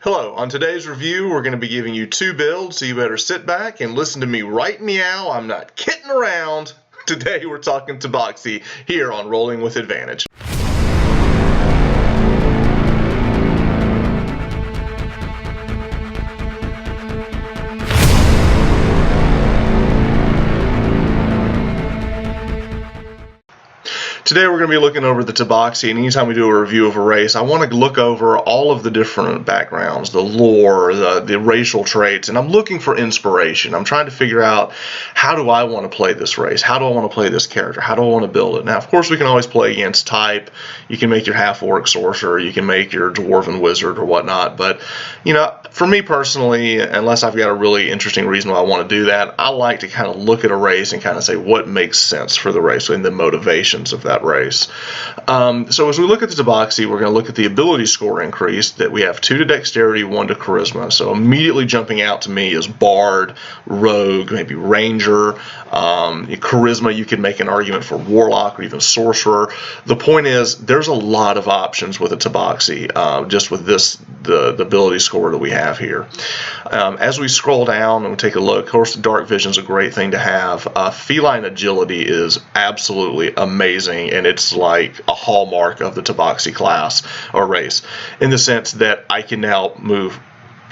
Hello, on today's review we're going to be giving you two builds, so you better sit back and listen to me right meow. I'm not kidding around. Today we're talking Tabaxi here on Rolling with Advantage. Today we're going to be looking over the Tabaxi, and anytime we do a review of a race, I want to look over all of the different backgrounds, the lore, the racial traits, and I'm looking for inspiration. I'm trying to figure out, how do I want to play this race? How do I want to play this character? How do I want to build it? Now, of course, we can always play against type. You can make your half-orc sorcerer, you can make your dwarven wizard or whatnot, but, you know, for me personally, unless I've got a really interesting reason why I want to do that, I like to kind of look at a race and kind of say what makes sense for the race and the motivations of that race. So as we look at the Tabaxi, we're going to look at the ability score increase that we have 2 to dexterity, 1 to charisma. So immediately jumping out to me is bard, rogue, maybe ranger, charisma. You could make an argument for warlock or even sorcerer. The point is, there's a lot of options with a Tabaxi, just with the ability score that we have here. As we scroll down and we take a look, of course, dark vision is a great thing to have. Feline agility is absolutely amazing, and it's like a hallmark of the Tabaxi class or race, in the sense that I can now move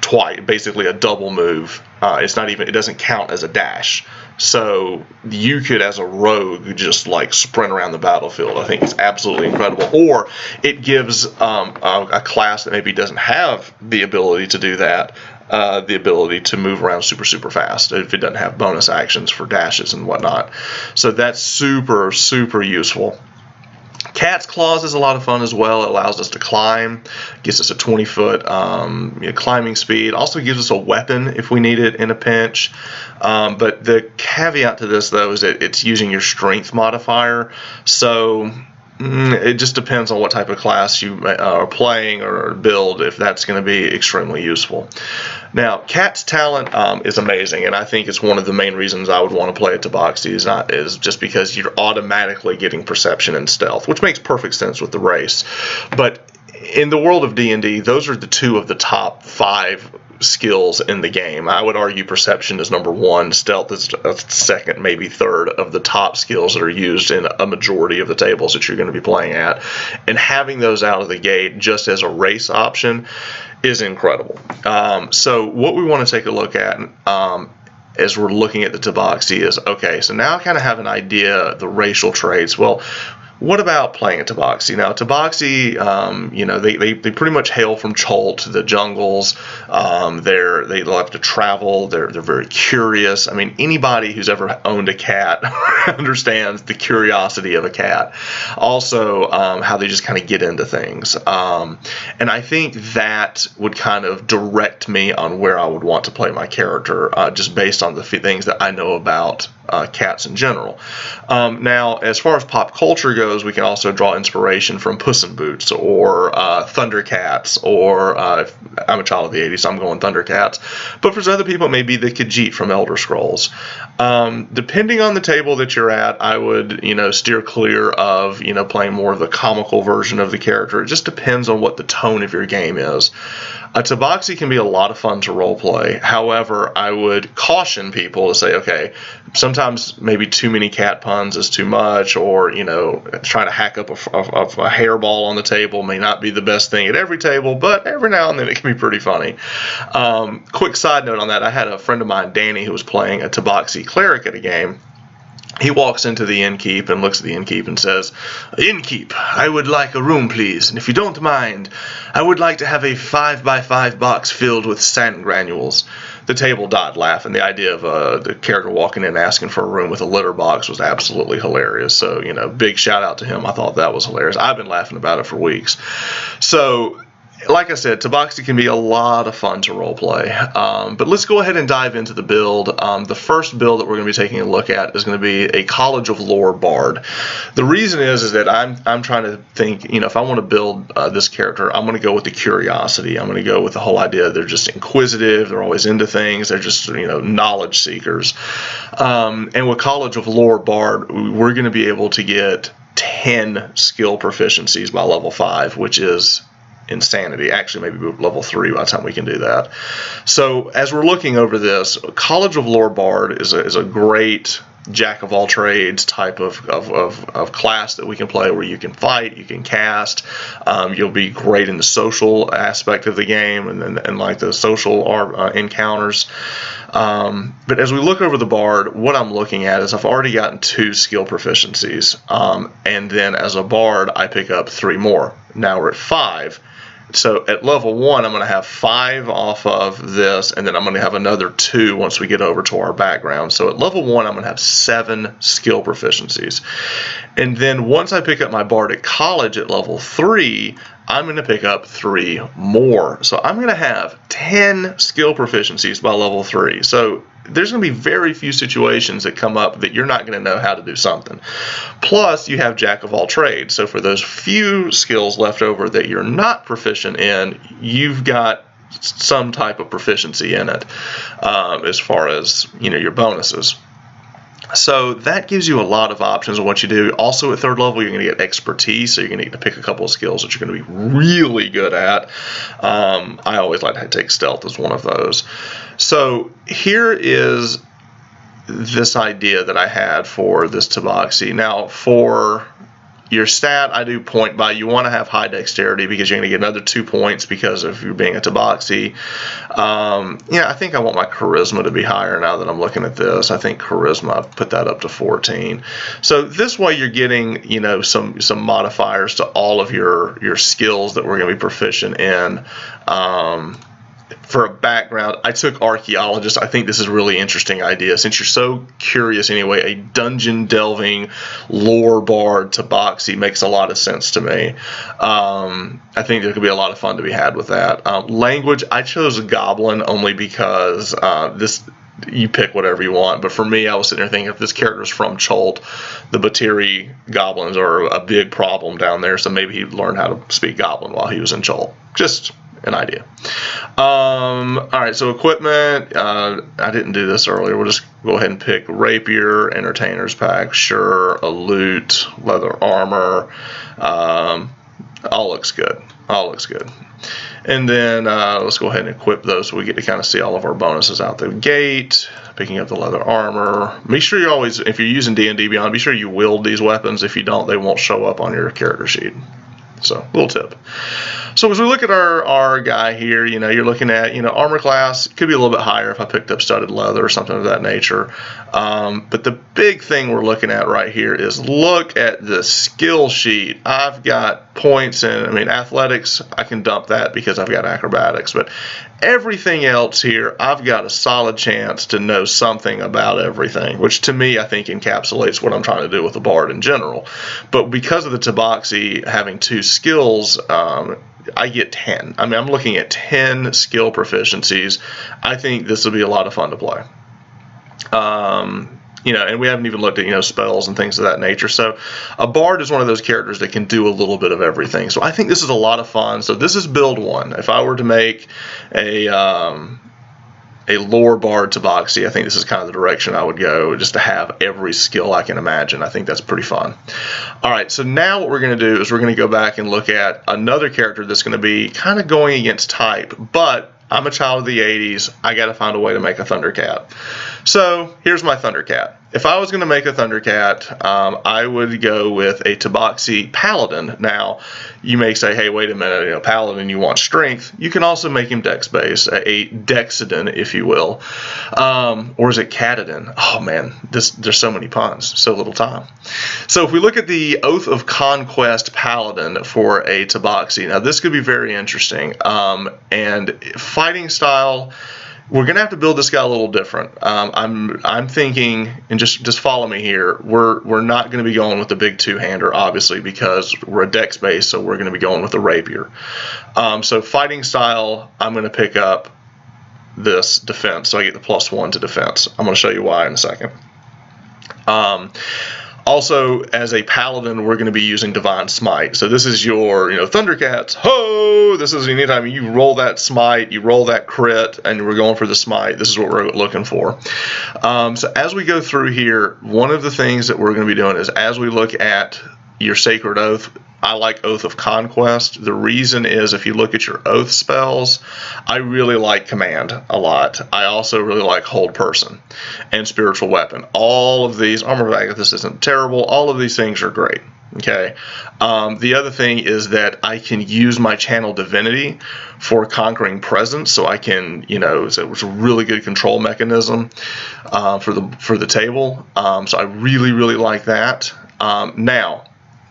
twice, basically a double move. It doesn't count as a dash. So you could, as a rogue, just like sprint around the battlefield. I think it's absolutely incredible. Or it gives a class that maybe doesn't have the ability to do that, the ability to move around super fast if it doesn't have bonus actions for dashes and whatnot. So that's super useful. Cat's Claws is a lot of fun as well. It allows us to climb, gives us a 20-foot climbing speed. Also gives us a weapon if we need it in a pinch. But the caveat to this, though, is that it's using your strength modifier. So it just depends on what type of class you are playing or build, if that's going to be extremely useful. Now, Cat's talent is amazing, and I think it's one of the main reasons I would want to play a Tabaxi is just because you're automatically getting perception and stealth, which makes perfect sense with the race. But in the world of D&D, those are the 2 of the top 5 skills in the game. I would argue perception is number 1, stealth is second, maybe third of the top skills that are used in a majority of the tables that you're going to be playing at. And having those out of the gate just as a race option is incredible. So what we want to take a look at as we're looking at the Tabaxi is, okay, so now I kind of have an idea of the racial traits. Well, what about playing a Tabaxi? Now, Tabaxi, they pretty much hail from Cholt, the jungles. They love to travel. They're very curious. I mean, anybody who's ever owned a cat understands the curiosity of a cat. Also, how they just kind of get into things. And I think that would kind of direct me on where I would want to play my character, just based on the things that I know about cats in general. Now, as far as pop culture goes, we can also draw inspiration from Puss in Boots or Thundercats, or I'm a child of the 80s, so I'm going Thundercats. But for other people, it may be the Khajiit from Elder Scrolls. Depending on the table that you're at, I would, steer clear of, playing more of the comical version of the character. It just depends on what the tone of your game is. A Tabaxi can be a lot of fun to roleplay. Hauever, I would caution people to say, okay, sometimes maybe too many cat puns is too much, or, trying to hack up a hairball on the table may not be the best thing at every table, but every now and then it can be pretty funny. Quick side note on that, I had a friend of mine, Danny, who was playing a Tabaxi cleric at a game. He walks into the innkeep and looks at the innkeep and says, "Innkeep, I would like a room, please, and if you don't mind, I would like to have a 5x5 box filled with sand granules." The table died laughing. The idea of the character walking in asking for a room with a litter box was absolutely hilarious. So, big shout out to him. I thought that was hilarious. I've been laughing about it for weeks. So, like I said, Tabaxi can be a lot of fun to roleplay. But let's go ahead and dive into the build. The first build that we're going to be taking a look at is going to be a College of Lore Bard. The reason is that I'm trying to think, if I want to build this character, I'm going to go with the curiosity. I'm going to go with the whole idea they're just inquisitive, they're always into things, they're just, knowledge seekers. And with College of Lore Bard, we're going to be able to get 10 skill proficiencies by level 5, which is insanity. Actually, maybe level 3 by the time we can do that. So as we're looking over this, College of Lore Bard is a great jack of all trades type of class that we can play, where you can fight, you can cast, you'll be great in the social aspect of the game and like the social encounters. But as we look over the Bard, what I'm looking at is I've already gotten 2 skill proficiencies, and then as a Bard I pick up 3 more. Now we're at 5. So at level 1, I'm going to have 5 off of this, and then I'm going to have another 2 once we get over to our background. So at level 1, I'm going to have 7 skill proficiencies. And then once I pick up my Bard at College at level 3, I'm going to pick up 3 more. So I'm going to have 10 skill proficiencies by level 3. So there's going to be very few situations that come up that you're not going to know how to do something. Plus, you have Jack of all trades. So for those few skills left over that you're not proficient in, you've got some type of proficiency in it, as far as, you know, your bonuses. So that gives you a lot of options of what you do. Also at 3rd level, you're going to get expertise, so you're going to get to pick a couple of skills that you're going to be really good at. I always like to take stealth as one of those. So here is this idea that I had for this Tabaxi. Now for your stat, I do point by, you want to have high dexterity because you're going to get another 2 points because of you being a Tabaxi. Yeah, I think I want my charisma to be higher now that I'm looking at this. I think charisma, I've put that up to 14. So this way you're getting, you know, some modifiers to all of your skills that we're going to be proficient in. For a background, I took archaeologist. I think this is a really interesting idea. Since you're so curious anyway, a dungeon delving lore bard Tabaxi makes a lot of sense to me. I think there could be a lot of fun to be had with that. Language, I chose goblin only because you pick whatever you want, but for me, I was sitting there thinking, if this character is from Cholt, the Batiri goblins are a big problem down there, so maybe he learned how to speak goblin while he was in Cholt. Just an idea. Alright, so equipment, I didn't do this earlier. We'll just go ahead and pick rapier, entertainer's pack, sure, a lute, leather armor, all looks good. All looks good. And then let's go ahead and equip those so we get to kind of see all of our bonuses out the gate. Picking up the leather armor. Make sure you always, if you're using D&D Beyond, be sure you wield these weapons. If you don't, they won't show up on your character sheet. So, little tip. So as we look at our guy here, you know, you're looking at, you know, armor class could be a little bit higher if I picked up studded leather or something of that nature. But the big thing we're looking at right here is look at the skill sheet. I've got points in, I mean, athletics, I can dump that because I've got acrobatics, but everything else here, I've got a solid chance to know something about everything, which to me, I think encapsulates what I'm trying to do with the bard in general. But because of the Tabaxi having 2 skills, I get 10. I mean, I'm looking at 10 skill proficiencies. I think this will be a lot of fun to play. You know, and we haven't even looked at, you know, spells and things of that nature. So a bard is one of those characters that can do a little bit of everything. So I think this is a lot of fun. So this is build 1. If I were to make a lore bard Tabaxi, I think this is kind of the direction I would go, just to have every skill I can imagine. I think that's pretty fun. All right, so now what we're going to do is we're going to go back and look at another character that's going to be kind of going against type, but I'm a child of the 80s. I got to find a way to make a Thundercat. So here's my Thundercat. If I was going to make a Thundercat, I would go with a Tabaxi Paladin. Now, you may say, hey, wait a minute, you know, Paladin, you want strength. You can also make him dex-based, a Dexidin, if you will. Or is it Catadin? Oh, man, there's so many puns, so little time. So if we look at the Oath of Conquest Paladin for a Tabaxi, now this could be very interesting. And fighting style, we're going to have to build this guy a little different. I'm thinking, and just follow me here, we're not going to be going with the big 2-hander, obviously, because we're a dex base, so we're going to be going with a rapier. So fighting style, I'm going to pick up this defense, so I get the +1 to defense. I'm going to show you why in a second. Also, as a paladin, we're going to be using Divine Smite. So this is your, you know, Thundercats. Ho! This is anytime you roll that smite, you roll that crit, and we're going for the smite. This is what we're looking for. So as we go through here, one of the things that we're going to be doing is as we look at your sacred oath. I like Oath of Conquest. The reason is, if you look at your oath spells, I really like Command a lot. I also really like Hold Person and Spiritual Weapon. All of these, Armor of Agathis isn't terrible. All of these things are great. Okay. The other thing is that I can use my Channel Divinity for Conquering Presence, so I can, it's a really good control mechanism for the table. So I really, really like that. Now,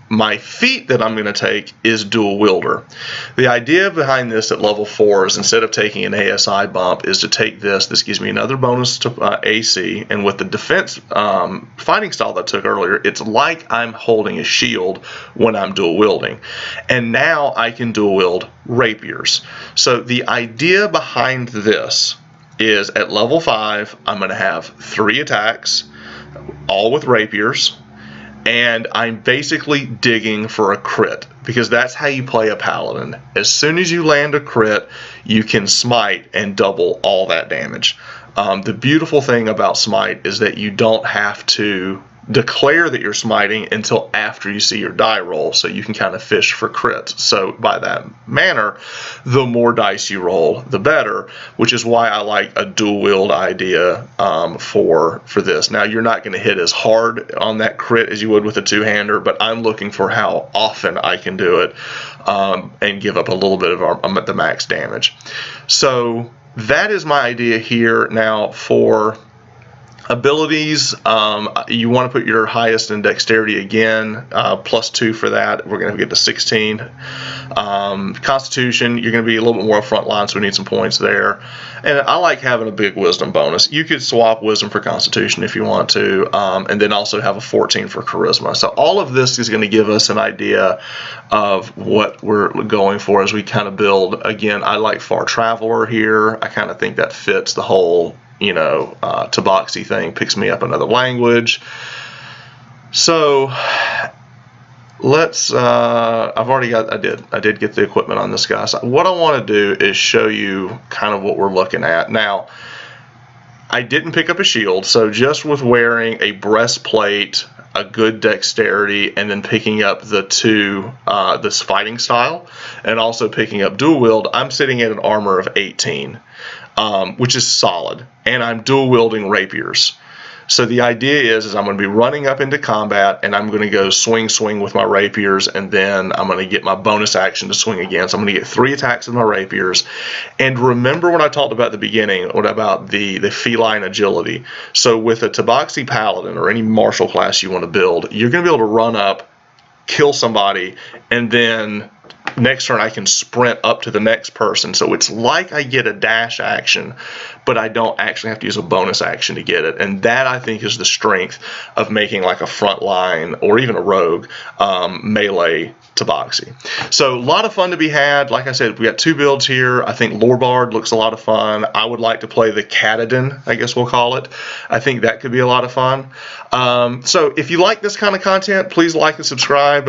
my feat that I'm going to take is Dual Wielder. The idea behind this at level 4 is, instead of taking an ASI bump, is to take this. This gives me another bonus to AC, and with the defense fighting style that I took earlier, it's like I'm holding a shield when I'm dual wielding. And now I can dual wield rapiers. So the idea behind this is, at level 5, I'm going to have 3 attacks, all with rapiers. And I'm basically digging for a crit, because that's how you play a paladin. As soon as you land a crit, you can smite and double all that damage. The beautiful thing about smite is that you don't have to declare that you're smiting until after you see your die roll, so you can kind of fish for crits. So by that manner, the more dice you roll, the better, which is why I like a dual wield idea for this. Now, you're not going to hit as hard on that crit as you would with a two-hander, but I'm looking for how often I can do it and give up a little bit of I'm at the max damage. So that is my idea here. Now, for abilities, you want to put your highest in dexterity again, +2 for that. We're going to get to 16. Constitution, you're going to be a little bit more front line, so we need some points there. And I like having a big wisdom bonus. You could swap wisdom for constitution if you want to, and then also have a 14 for charisma. So all of this is going to give us an idea of what we're going for as we kind of build. Again, I like Far Traveler here. I kind of think that fits the whole Tabaxi thing, picks me up another language. So let's I did get the equipment on this guy. So what I want to do is show you kind of what we're looking at. Now, I didn't pick up a shield, so just with wearing a breastplate, a good dexterity, and then picking up the this fighting style, and also picking up dual wield, I'm sitting at an armor of 18. Which is solid, and I'm dual wielding rapiers. So the idea is I'm going to be running up into combat, and I'm going to go swing with my rapiers, and then I'm going to get my bonus action to swing again. So I'm going to get 3 attacks with my rapiers. And remember when I talked about at the beginning about the feline agility. So with a Tabaxi paladin or any martial class you want to build, you're going to be able to run up, kill somebody, and then next turn I can sprint up to the next person. So it's like I get a dash action, but I don't actually have to use a bonus action to get it. And that, I think, is the strength of making like a front line or even a rogue melee Tabaxi. So a lot of fun to be had. Like I said, we got 2 builds here. I think Lorebard looks a lot of fun. I would like to play the Katadin, I guess we'll call it. I think that could be a lot of fun. So if you like this kind of content, please like and subscribe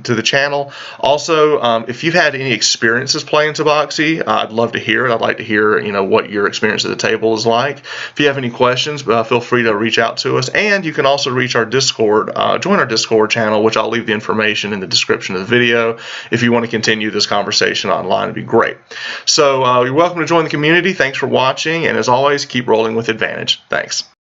to the channel. Also, if you've had any experiences playing Tabaxi, I'd love to hear it. I'd like to hear, what your experience at the table is like. If you have any questions, feel free to reach out to us. And you can also reach our Discord, join our Discord channel, which I'll leave the information in the description of the video. If you want to continue this conversation online, it'd be great. So you're welcome to join the community. Thanks for watching, and as always, keep rolling with advantage. Thanks.